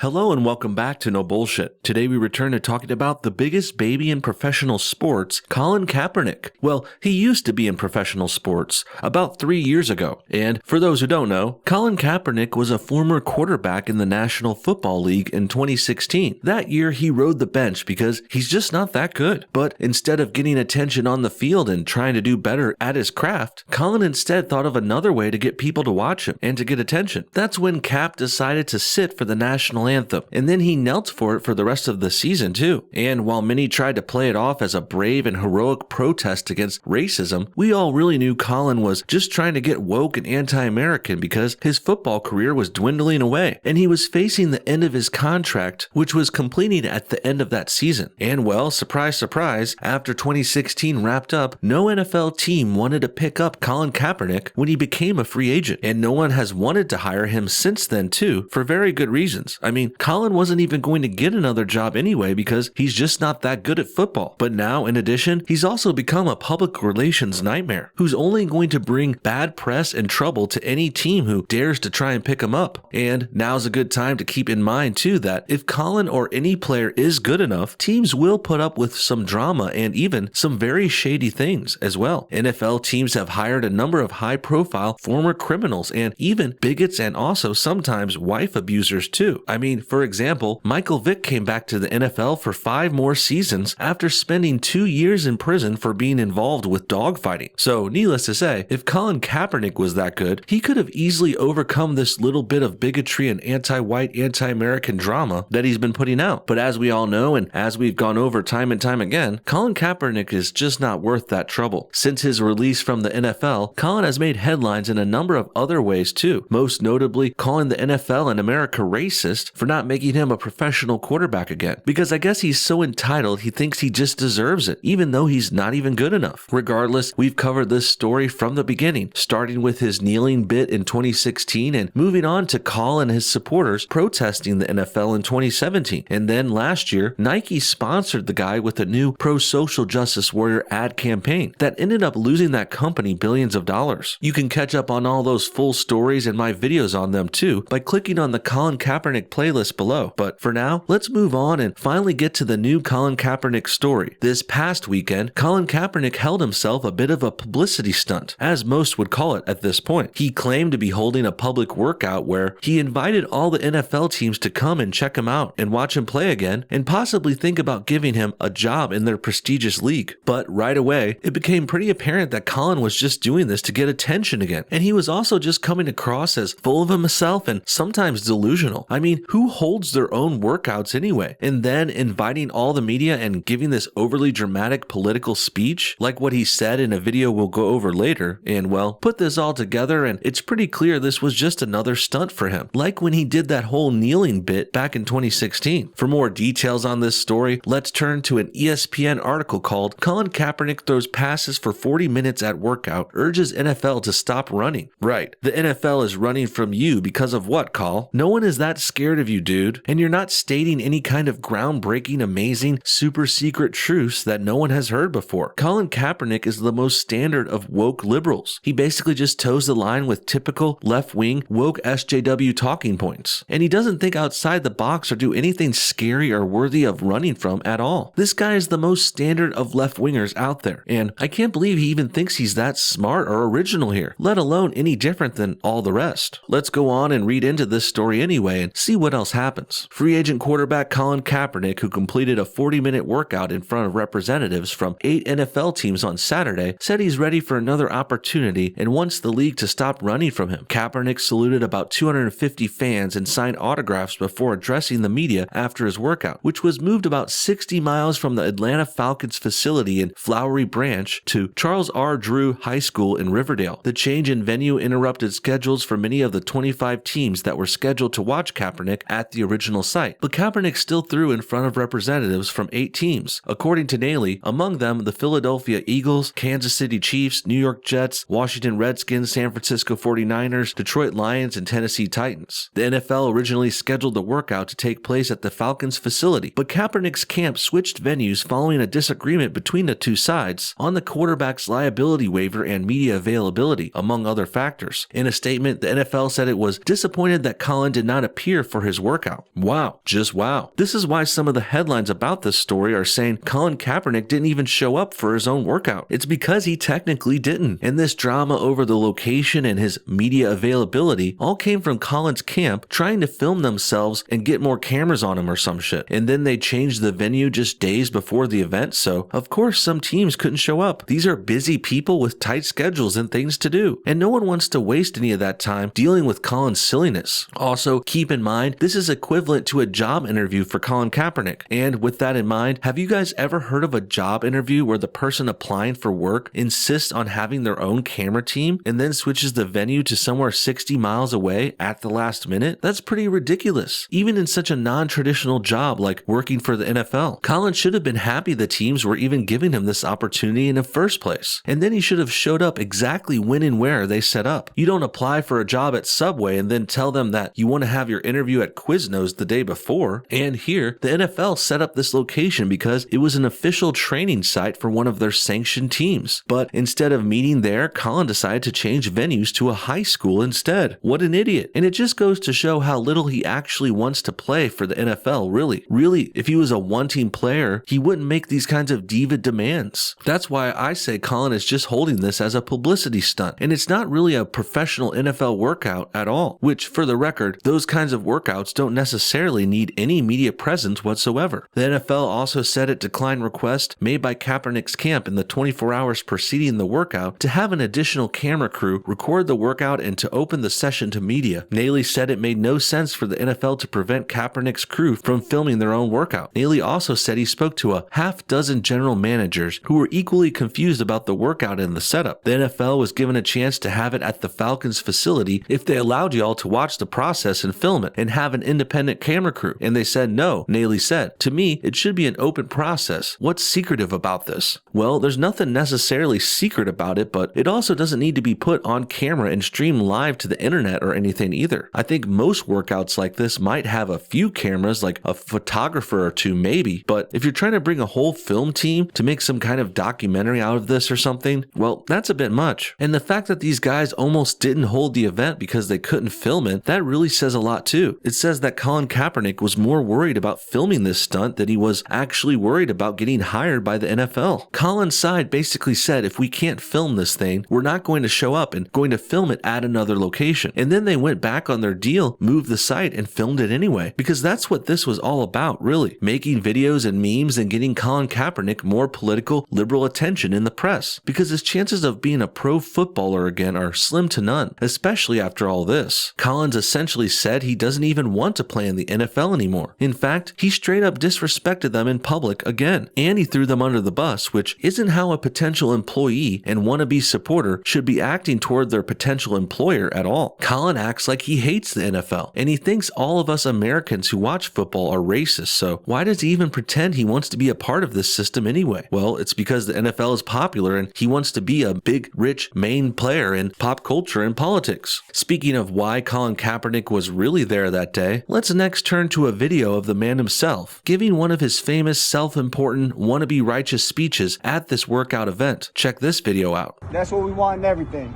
Hello and welcome back to No Bullshit. Today we return to talking about the biggest baby in professional sports, Colin Kaepernick. Well, he used to be in professional sports about 3 years ago. And for those who don't know, Colin Kaepernick was a former quarterback in the National Football League in 2016. That year he rode the bench because he's just not that good. But instead of getting attention on the field and trying to do better at his craft, Colin instead thought of another way to get people to watch him and to get attention. That's when Cap decided to sit for the national anthem, and then he knelt for it for the rest of the season too. And while many tried to play it off as a brave and heroic protest against racism, we all really knew Colin was just trying to get woke and anti-American because his football career was dwindling away, and he was facing the end of his contract, which was completing at the end of that season. And well, surprise, surprise, after 2016 wrapped up, no NFL team wanted to pick up Colin Kaepernick when he became a free agent, and no one has wanted to hire him since then too, for very good reasons. I mean, Colin wasn't even going to get another job anyway because he's just not that good at football. But now, in addition, he's also become a public relations nightmare who's only going to bring bad press and trouble to any team who dares to try and pick him up. And now's a good time to keep in mind too that if Colin or any player is good enough, teams will put up with some drama and even some very shady things as well. NFL teams have hired a number of high-profile former criminals and even bigots and also sometimes wife abusers too. I mean, for example, Michael Vick came back to the NFL for 5 more seasons after spending 2 years in prison for being involved with dogfighting. So, needless to say, if Colin Kaepernick was that good, he could have easily overcome this little bit of bigotry and anti-white, anti-American drama that he's been putting out. But as we all know, and as we've gone over time and time again, Colin Kaepernick is just not worth that trouble. Since his release from the NFL, Colin has made headlines in a number of other ways too, most notably calling the NFL and America racist for not making him a professional quarterback again, because I guess he's so entitled he thinks he just deserves it, even though he's not even good enough. Regardless, we've covered this story from the beginning, starting with his kneeling bit in 2016 and moving on to Colin and his supporters protesting the NFL in 2017. And then last year, Nike sponsored the guy with a new pro-social justice warrior ad campaign that ended up losing that company billions of dollars. You can catch up on all those full stories and my videos on them too by clicking on the Colin Kaepernick playlist below. But for now, let's move on and finally get to the new Colin Kaepernick story. This past weekend, Colin Kaepernick held himself a bit of a publicity stunt, as most would call it at this point. He claimed to be holding a public workout where he invited all the NFL teams to come and check him out and watch him play again and possibly think about giving him a job in their prestigious league. But right away, it became pretty apparent that Colin was just doing this to get attention again. And he was also just coming across as full of himself and sometimes delusional. I mean, who holds their own workouts anyway? And then inviting all the media and giving this overly dramatic political speech, like what he said in a video we'll go over later. And well, put this all together and it's pretty clear this was just another stunt for him, like when he did that whole kneeling bit back in 2016. For more details on this story, let's turn to an ESPN article called "Colin Kaepernick Throws Passes for 40 Minutes at Workout, Urges NFL to Stop Running." Right, the NFL is running from you because of what, Col? No one is that scared of you, dude, and you're not stating any kind of groundbreaking, amazing, super secret truths that no one has heard before. Colin Kaepernick is the most standard of woke liberals. He basically just toes the line with typical left-wing woke SJW talking points, and he doesn't think outside the box or do anything scary or worthy of running from at all. This guy is the most standard of left-wingers out there, and I can't believe he even thinks he's that smart or original here, let alone any different than all the rest. Let's go on and read into this story anyway and see what else happens. Free agent quarterback Colin Kaepernick, who completed a 40-minute workout in front of representatives from 8 NFL teams on Saturday, said he's ready for another opportunity and wants the league to stop running from him. Kaepernick saluted about 250 fans and signed autographs before addressing the media after his workout, which was moved about 60 miles from the Atlanta Falcons facility in Flowery Branch to Charles R. Drew High School in Riverdale. The change in venue interrupted schedules for many of the 25 teams that were scheduled to watch Kaepernick at the original site, but Kaepernick still threw in front of representatives from 8 teams, according to Naley, among them the Philadelphia Eagles, Kansas City Chiefs, New York Jets, Washington Redskins, San Francisco 49ers, Detroit Lions, and Tennessee Titans. The NFL originally scheduled the workout to take place at the Falcons facility, but Kaepernick's camp switched venues following a disagreement between the two sides on the quarterback's liability waiver and media availability, among other factors. In a statement, the NFL said it was disappointed that Colin did not appear for his workout. Wow, just wow. This is why some of the headlines about this story are saying Colin Kaepernick didn't even show up for his own workout. It's because he technically didn't. And this drama over the location and his media availability all came from Colin's camp trying to film themselves and get more cameras on him or some shit. And then they changed the venue just days before the event, so of course some teams couldn't show up. These are busy people with tight schedules and things to do, and no one wants to waste any of that time dealing with Colin's silliness. Also, keep in mind, this is equivalent to a job interview for Colin Kaepernick. And with that in mind, have you guys ever heard of a job interview where the person applying for work insists on having their own camera team and then switches the venue to somewhere 60 miles away at the last minute? That's pretty ridiculous, even in such a non-traditional job like working for the NFL. Colin should have been happy the teams were even giving him this opportunity in the first place, and then he should have showed up exactly when and where they set up. You don't apply for a job at Subway and then tell them that you want to have your interview at Quiznos the day before. And here, the NFL set up this location because it was an official training site for one of their sanctioned teams. But instead of meeting there, Colin decided to change venues to a high school instead. What an idiot. And it just goes to show how little he actually wants to play for the NFL, really. Really, if he was a one-team player, he wouldn't make these kinds of diva demands. That's why I say Colin is just holding this as a publicity stunt, and it's not really a professional NFL workout at all, which, for the record, those kinds of workouts don't necessarily need any media presence whatsoever. The NFL also said it declined requests made by Kaepernick's camp in the 24 hours preceding the workout to have an additional camera crew record the workout and to open the session to media. Naley said it made no sense for the NFL to prevent Kaepernick's crew from filming their own workout. Naley also said he spoke to a half-dozen general managers who were equally confused about the workout and the setup. The NFL was given a chance to have it at the Falcons facility if they allowed y'all to watch the process and film it and have an independent camera crew, and they said no. Naley said, "To me, it should be an open process. What's secretive about this?" Well, there's nothing necessarily secret about it, but it also doesn't need to be put on camera and streamed live to the internet or anything either. I think most workouts like this might have a few cameras, like a photographer or two maybe, but if you're trying to bring a whole film team to make some kind of documentary out of this or something, well, that's a bit much. And the fact that these guys almost didn't hold the event because they couldn't film it, that really says a lot too. It says that Colin Kaepernick was more worried about filming this stunt than he was actually worried about getting hired by the NFL. Colin's side basically said, if we can't film this thing, we're not going to show up and going to film it at another location. And then they went back on their deal, moved the site, and filmed it anyway. Because that's what this was all about, really. Making videos and memes and getting Colin Kaepernick more political, liberal attention in the press. Because his chances of being a pro footballer again are slim to none, especially after all this. Colin's essentially said he doesn't even want to play in the NFL anymore. In fact, he straight up disrespected them in public again. And he threw them under the bus, which isn't how a potential employee and wannabe supporter should be acting toward their potential employer at all. Colin acts like he hates the NFL, and he thinks all of us Americans who watch football are racist, so why does he even pretend he wants to be a part of this system anyway? Well, it's because the NFL is popular and he wants to be a big, rich, main player in pop culture and politics. Speaking of why Colin Kaepernick was really there that day, let's next turn to a video of the man himself giving one of his famous self-important wannabe righteous speeches at this workout event. Check this video out. That's what we want in everything.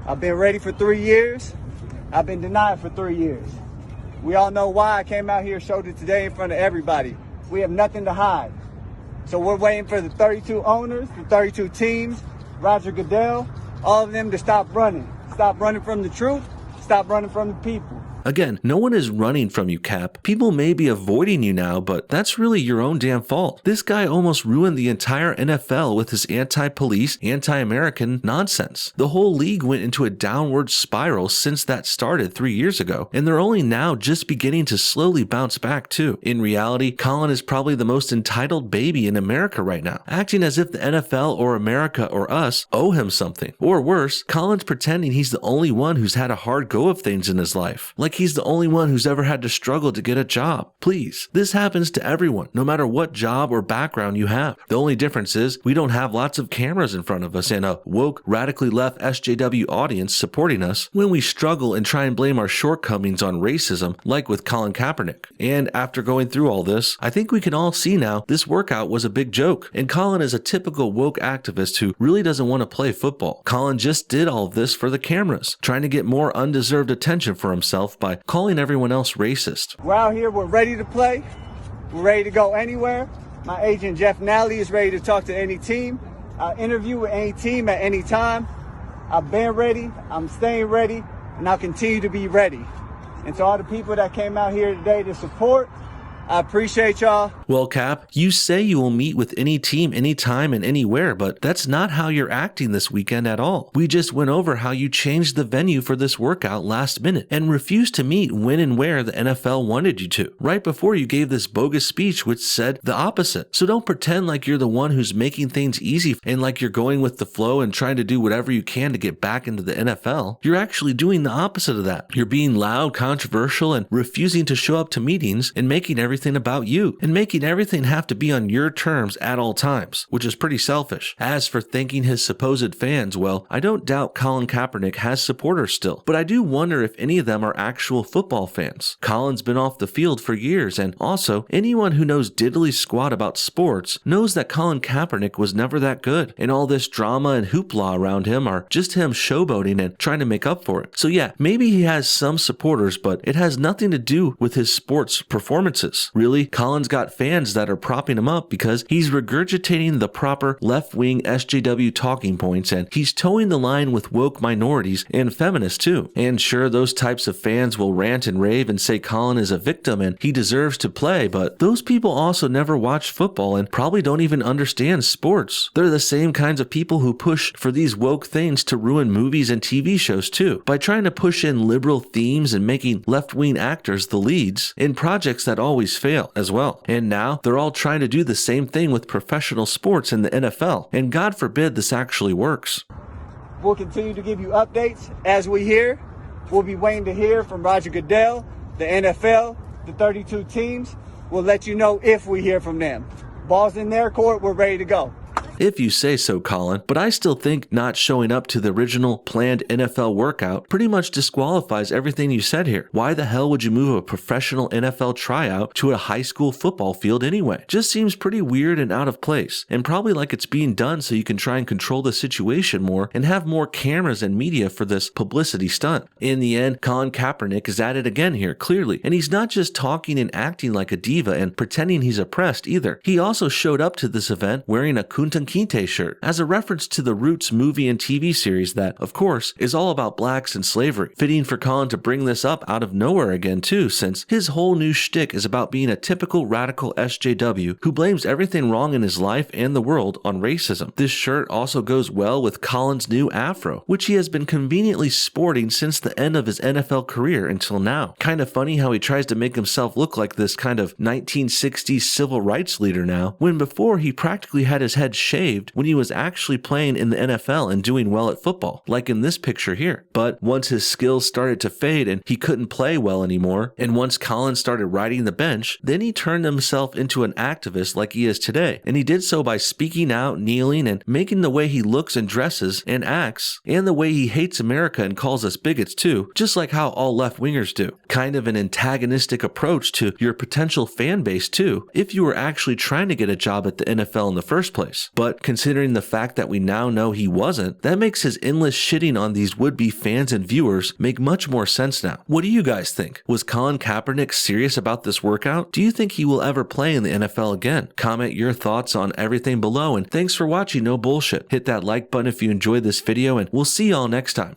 I've been ready for 3 years. I've been denied for 3 years. We all know why I came out here, showed it today in front of everybody. We have nothing to hide. So we're waiting for the 32 owners, the 32 teams, Roger Goodell, all of them to stop running. Stop running from the truth. Stop running from the people. Again, no one is running from you, Cap. People may be avoiding you now, but that's really your own damn fault. This guy almost ruined the entire NFL with his anti-police, anti-American nonsense. The whole league went into a downward spiral since that started 3 years ago, and they're only now just beginning to slowly bounce back too. In reality, Colin is probably the most entitled baby in America right now, acting as if the NFL or America or us owe him something. Or worse, Colin's pretending he's the only one who's had a hard go of things in his life. Like he's the only one who's ever had to struggle to get a job. Please, this happens to everyone, no matter what job or background you have. The only difference is we don't have lots of cameras in front of us and a woke, radically left SJW audience supporting us when we struggle and try and blame our shortcomings on racism, like with Colin Kaepernick. And after going through all this, I think we can all see now this workout was a big joke, and Colin is a typical woke activist who really doesn't want to play football. Colin just did all of this for the cameras, trying to get more undeserved attention for himself by by calling everyone else racist. We're out here, we're ready to play. We're ready to go anywhere. My agent Jeff Nally is ready to talk to any team. I'll interview with any team at any time. I've been ready, I'm staying ready, and I'll continue to be ready. And to all the people that came out here today to support, I appreciate y'all. Well, Cap, you say you will meet with any team anytime and anywhere, but that's not how you're acting this weekend at all. We just went over how you changed the venue for this workout last minute and refused to meet when and where the NFL wanted you to, right before you gave this bogus speech which said the opposite. So don't pretend like you're the one who's making things easy and like you're going with the flow and trying to do whatever you can to get back into the NFL. You're actually doing the opposite of that. You're being loud, controversial, and refusing to show up to meetings and making everything about you and making everything have to be on your terms at all times, which is pretty selfish. As for thanking his supposed fans, well, I don't doubt Colin Kaepernick has supporters still, but I do wonder if any of them are actual football fans. Colin's been off the field for years, and also anyone who knows diddly squat about sports knows that Colin Kaepernick was never that good, and all this drama and hoopla around him are just him showboating and trying to make up for it. So yeah, maybe he has some supporters, but it has nothing to do with his sports performances. Really, Colin's got fans that are propping him up because he's regurgitating the proper left-wing SJW talking points, and he's towing the line with woke minorities and feminists too. And sure, those types of fans will rant and rave and say Colin is a victim and he deserves to play, but those people also never watch football and probably don't even understand sports. They're the same kinds of people who push for these woke things to ruin movies and TV shows too, by trying to push in liberal themes and making left-wing actors the leads in projects that always fail as well. And now they're all trying to do the same thing with professional sports in the NFL, and God forbid this actually works. We'll continue to give you updates as we hear. We'll be waiting to hear from Roger Goodell, the NFL, the 32 teams. We'll let you know if we hear from them. Ball's in their court, we're ready to go. If you say so, Colin, but I still think not showing up to the original planned NFL workout pretty much disqualifies everything you said here. Why the hell would you move a professional NFL tryout to a high school football field anyway? Just seems pretty weird and out of place, and probably like it's being done so you can try and control the situation more and have more cameras and media for this publicity stunt. In the end, Colin Kaepernick is at it again here, clearly, and he's not just talking and acting like a diva and pretending he's oppressed either. He also showed up to this event wearing a Kunta Kinte shirt as a reference to the Roots movie and TV series that, of course, is all about blacks and slavery. Fitting for Colin to bring this up out of nowhere again too, since his whole new shtick is about being a typical radical SJW who blames everything wrong in his life and the world on racism. This shirt also goes well with Colin's new afro, which he has been conveniently sporting since the end of his NFL career until now. Kind of funny how he tries to make himself look like this kind of 1960s civil rights leader now, when before he practically had his head shaved when he was actually playing in the NFL and doing well at football, like in this picture here. But once his skills started to fade and he couldn't play well anymore, and once Colin started riding the bench, then he turned himself into an activist like he is today. And he did so by speaking out, kneeling, and making the way he looks and dresses and acts, and the way he hates America and calls us bigots too, just like how all left-wingers do. Kind of an antagonistic approach to your potential fan base too, if you were actually trying to get a job at the NFL in the first place. But considering the fact that we now know he wasn't, that makes his endless shitting on these would-be fans and viewers make much more sense now. What do you guys think? Was Colin Kaepernick serious about this workout? Do you think he will ever play in the NFL again? Comment your thoughts on everything below, and thanks for watching No Bullshit. Hit that like button if you enjoyed this video, and we'll see y'all next time.